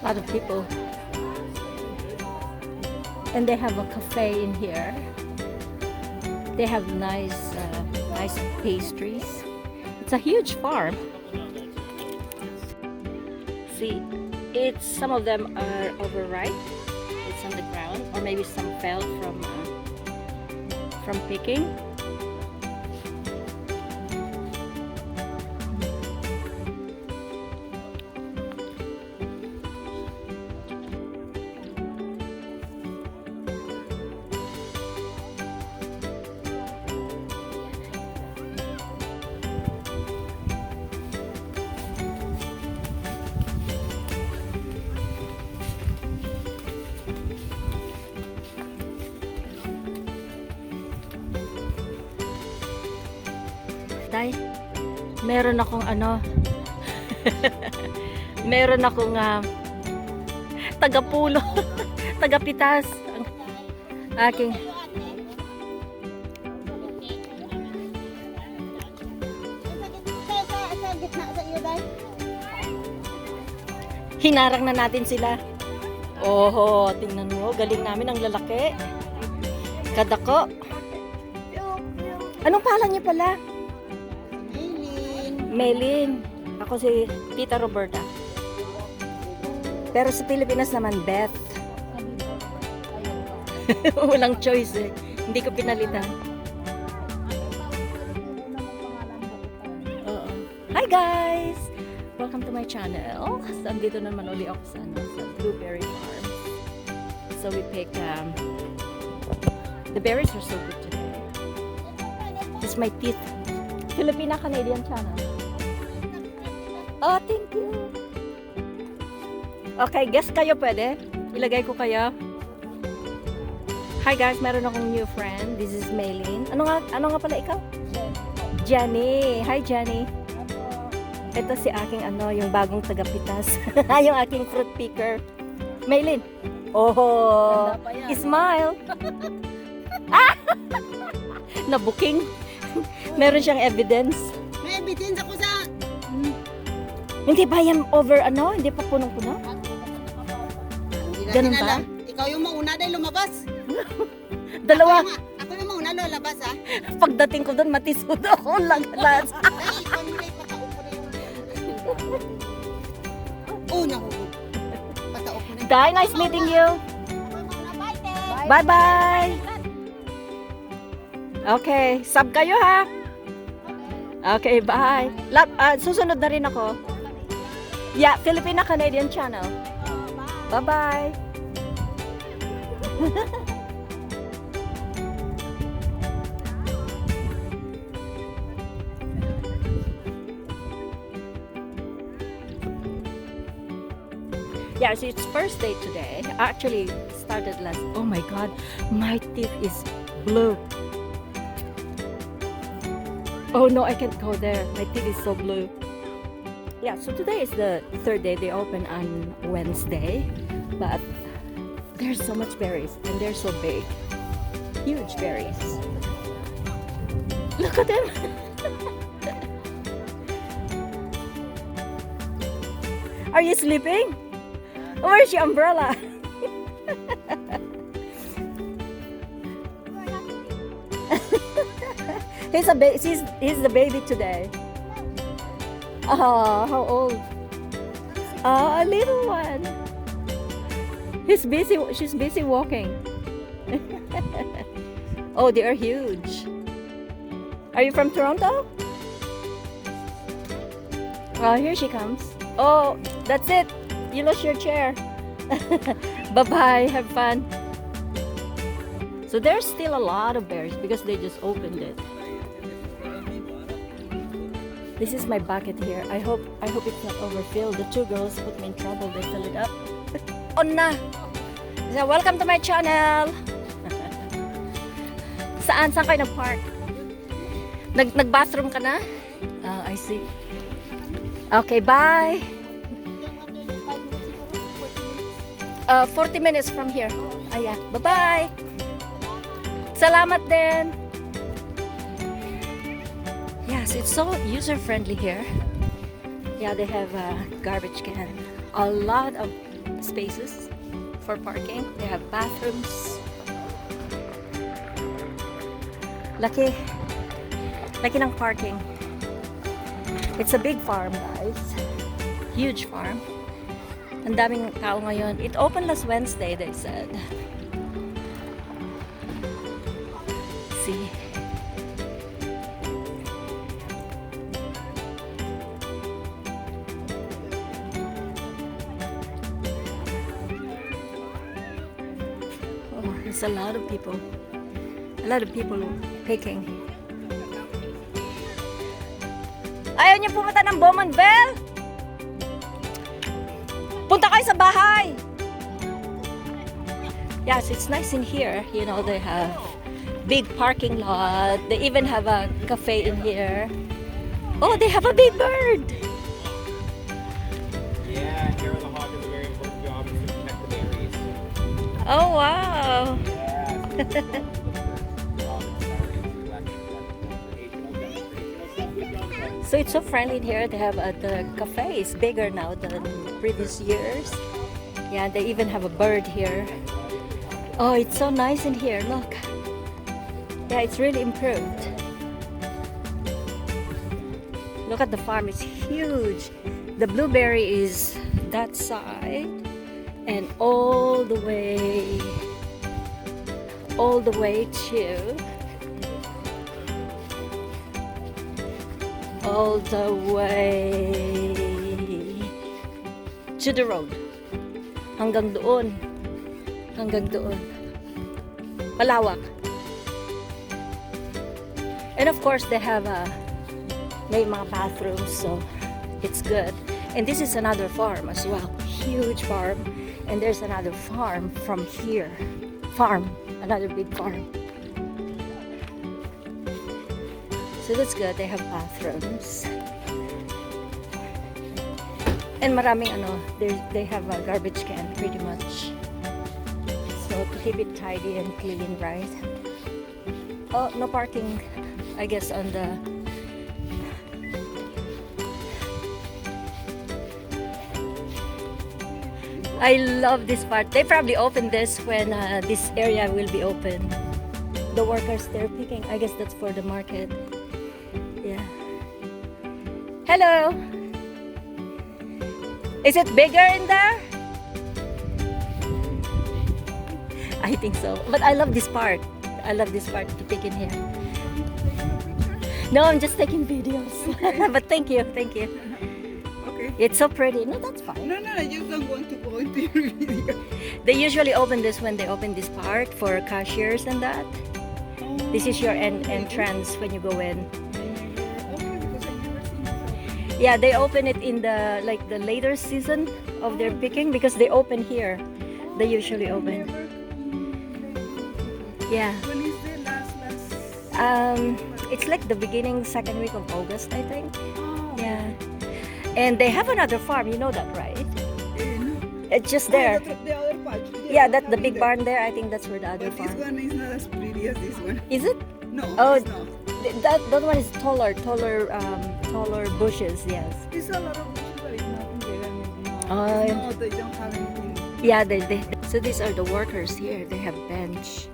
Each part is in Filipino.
A lot of people. And they have a cafe in here. They have nice pastries. It's a huge farm. See, some of them are overripe. It's on the ground, or maybe some fell from picking. Tay, meron akong meron akong tagapulo, tagapitas. Ang aking hinarang na natin sila. Oho, tingnan mo, galing namin ang lalaki. Kadako. Anong pangalan niyo pala? Maylin. Ako si Tita Roberta. Pero sa Pilipinas naman, Beth. Walang choice eh. Hindi ko pinalitan. Hi guys! Welcome to my channel. Andito naman uli ako sa blueberry farm. So we pick the berries are so good today. This is my teeth. Filipina-Canadian channel. Oh, thank you. Okay, guess kayo pwede? Ilagay ko kayo. Hi guys, meron akong new friend. This is Maylin. Ano nga pala ikaw? Jenny. Hi Jenny. Ito si aking yung bagong tagapitas. Yung aking fruit picker. Maylin. Oh, smile. Na-booking. Meron siyang evidence. May evidence ako sa... Hindi ba yan over Hindi pa punong-puno? Ganun ba? Ikaw yung mauna dahil lumabas. Dalawa. Ako yung mauna lumabas ha. Pagdating ko doon, matisod ako. Laglas. Ay, pamilay, patao ko na yung... Oh, nahulog. Patao ko na. Dai, nice meeting you. Bye-bye. Okay, sub kayo ha. Okay, bye. Susunod na rin ako. Yeah, Filipina-Canadian channel. Bye-bye. Yeah, so it's first day today. Actually, started last. Oh my God, my teeth is blue. Oh no, I can't go there. My teeth is so blue. Yeah, so today is the third day. They open on Wednesday. But there's so much berries and they're so big. Huge berries. Look at them. Are you sleeping? Where's your umbrella? He's the baby today. Oh, how old? Oh, a little one. She's busy walking. Oh, they are huge. Are you from Toronto? Oh, here she comes. Oh, that's it. You lost your chair. Bye-bye. Have fun. So there's still a lot of berries because they just opened it. This is my bucket here. I hope it's not overfilled. The two girls put me in trouble. They fill it up. On na. So welcome to my channel. Saan kayo nag-park? Nag-bathroom ka na? I see. Okay, bye. 40 minutes from here. Yeah. Bye-bye. Salamat din. Yes, it's so user-friendly here. Yeah, they have a garbage can. A lot of spaces for parking. They have bathrooms. Laki. Laki ng parking. It's a big farm, guys. Huge farm. Ang daming tao ngayon. It opened last Wednesday, they said. See. Oh, there's a lot of people. A lot of people picking. Ayaw niyo pumunta ng Bowmanville? Punta kayo sa bahay! Yes, it's nice in here. You know, they have big parking lot. They even have a cafe in here. Oh, they have a big bird! Yeah, here the hog is a very important job is to protect the berries. Oh, wow! Yeah. So it's so friendly in here. They have the cafe is bigger now than previous years. Yeah, they even have a bird here. Oh, it's so nice in here. Look. Yeah, it's really improved. Look at the farm. It's huge. The blueberry is that side and all the way to all the way to the road. Hanggang doon. Hanggang doon. Malawak. And of course, they have may mga bathrooms, so it's good. And this is another farm as well. Huge farm. And there's another farm from here. Another big farm. So that's good. They have bathrooms. And maraming they have a garbage can pretty much. So to keep it tidy and clean, right? Oh, no parking, I guess, on the I love this part. They probably open this when this area will be open. The workers, they're picking. I guess that's for the market. Yeah. Hello. Is it bigger in there? I think so. But I love this part. I love this part to pick in here. No, I'm just taking videos. Okay. But thank you. Thank you. Okay. It's so pretty. No, that's fine. No, I just don't want to go into your video. They usually open this when they open this part for cashiers and that. This is your entrance when you go in. Okay, because I've never seen this. Yeah, they open it in the later season of their picking because they open here. They usually open. Yeah. When is the last? It's like the beginning second week of August, I think. Oh, Yeah. And they have another farm, you know that, right? no. It's just there. Oh, the other part. Yeah, that's the big barn there. I think that's where the other But this farm. one is not as pretty as this one. Is it? No, Oh, it's not. That one is taller bushes, yes. It's a lot of bushes, but it's nothing there. Oh, No, they don't have anything. Yeah, so these are the workers here. They have bench.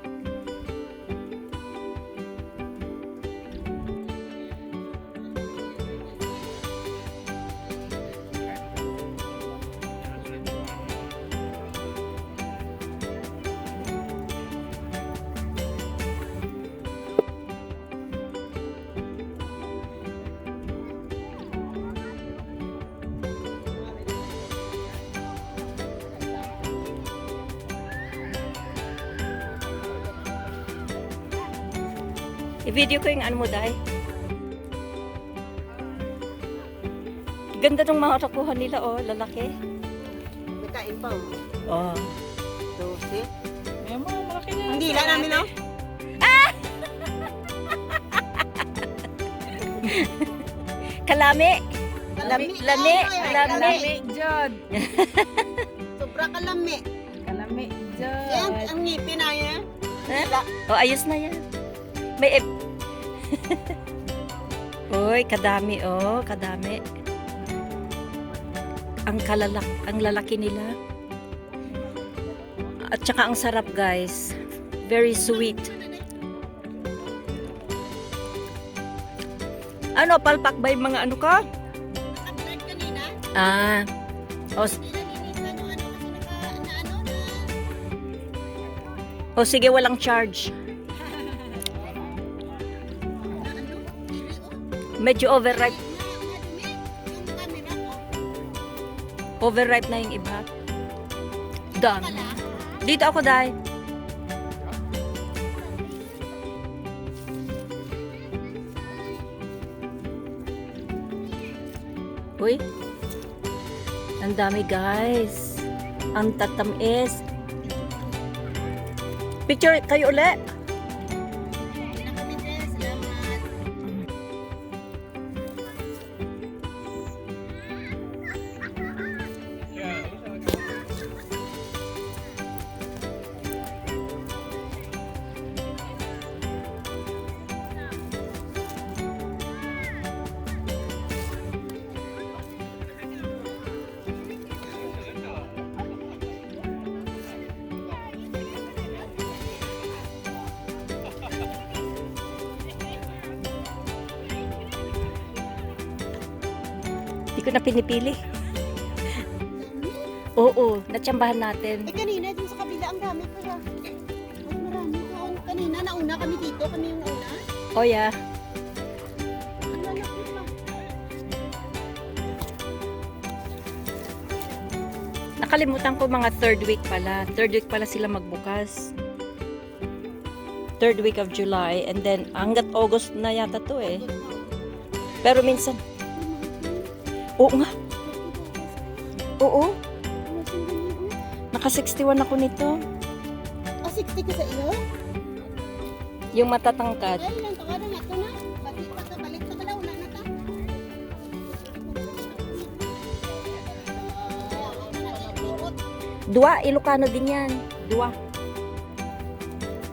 I-video ko yung ano mo, Day. Ganda ng mga nakuha nila, oh. Lalaki. May kain pa. Oh. 12. May mga malaki na. Hindi lang namin, no? Kalami. Kalami. Lami. Ay, Lami. Kalami, Jod. Sobra kalami. Kalami, Jod. Yan, ang ngipin na yan. Oh, ayos na yan. May Uy, kadami, oh. Kadami. Ang lalaki nila. At saka ang sarap, guys. Very sweet. Ano, palpak ba yung mga ano ka? Naka-blend kanina. Ah. O, Nilinisan yung ano kasi na ano na. o sige, walang charge. Medyo overripe. Madumi. Yung camera ko. Overripe na yung iba. Dami. Dito ako, Day. Uy. Ang dami, guys. Ang tatamis. Picture kayo ulit. Salamat. Hindi ko na pinipili. Oo, natsambahan natin. Eh kanina dun sa kabila ang dami kaya. Mas marami doon. Kanina nauna kami dito, kami yung nauna. Oh, yeah. Ang lalaki pa. Nakalimutan ko mga third week pala. Third week pala sila magbukas. Third week of July. And then, hanggat August na yata to eh. Pero minsan, oo nga. Oo. Naka 61 ako nito. Oh, 60 ka sa iyo? Yung matatangkad. Ay, lang ka na nga ito na. Balik pa ka, balik pa ka na, wala na ta. Dua, Ilocano din yan. Dua.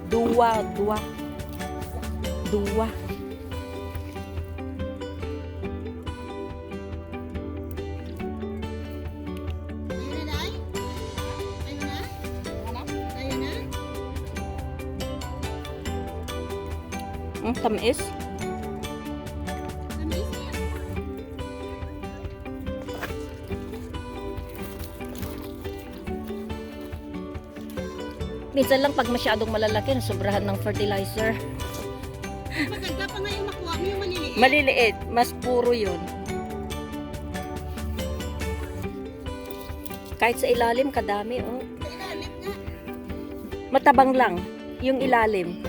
Dua, dua. Dua. Ayun na, Day? Ayun na? Ayun na? Tamis. Tamis niya. Minsan lang pag masyadong malalaki, sobrahan ng fertilizer. Maganda pa nga yung makuha mo yung maliliit. Maliliit, mas puro yun. Kahit sa ilalim, kadami, oh. Sa ilalim nga. Matabang lang, yung ilalim.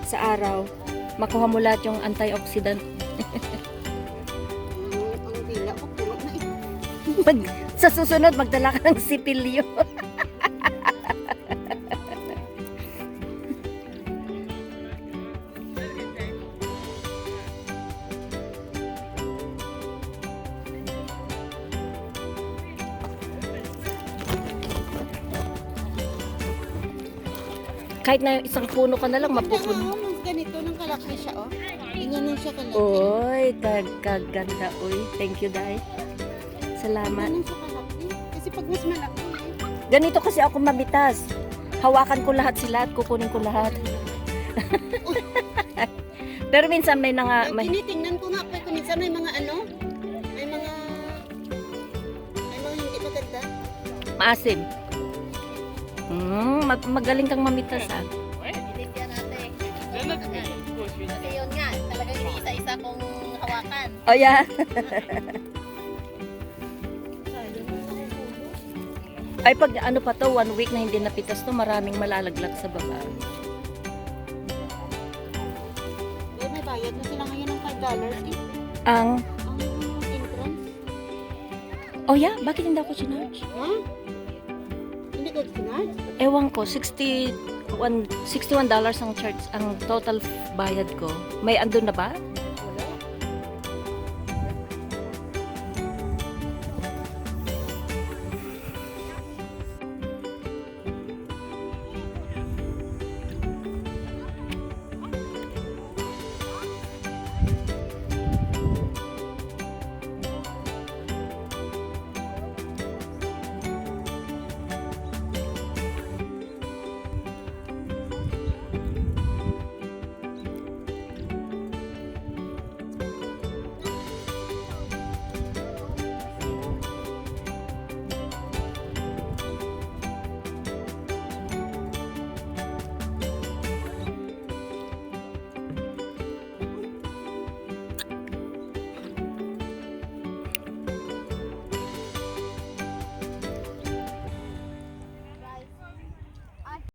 Sa araw, makuha mo lahat yung antioxidant. Ang dila ko, puro na eh. Sa susunod, magdala ka ng sipilyo. Kahit na isang puno ka na lang, mapupuno. Mas ganito ng kalaki siya, oh. Ganyan siya kalaki. Oy, kaganda. Uy, thank you, Day. Salamat. Ganyan siya kalaki. Kasi pag mas malaki, eh. Ganito kasi ako mabitas. Hawakan ko lahat sila at kukunin ko lahat. Pero minsan may Ay, may tinitingnan ko nga po, kung minsan may mga ano, may mga hindi maganda. maasim. Magaling kang mamitas, ah. Delete yan ate. Kasi yun nga, talagang iniisa-isa kong hawakan. Oh, yeah. Ay, pag ano pa to, 1 week na hindi napitas to, maraming malalaglag sa baba. Eh, may bayad na sila ngayon ng $5 eh. Ang, Ang entrance. oh yeah, bakit hindi ako sinarge? Ha? Hindi ka sinarge? Ewan ko, $61 ang charge, ang total bayad ko. May andun na ba?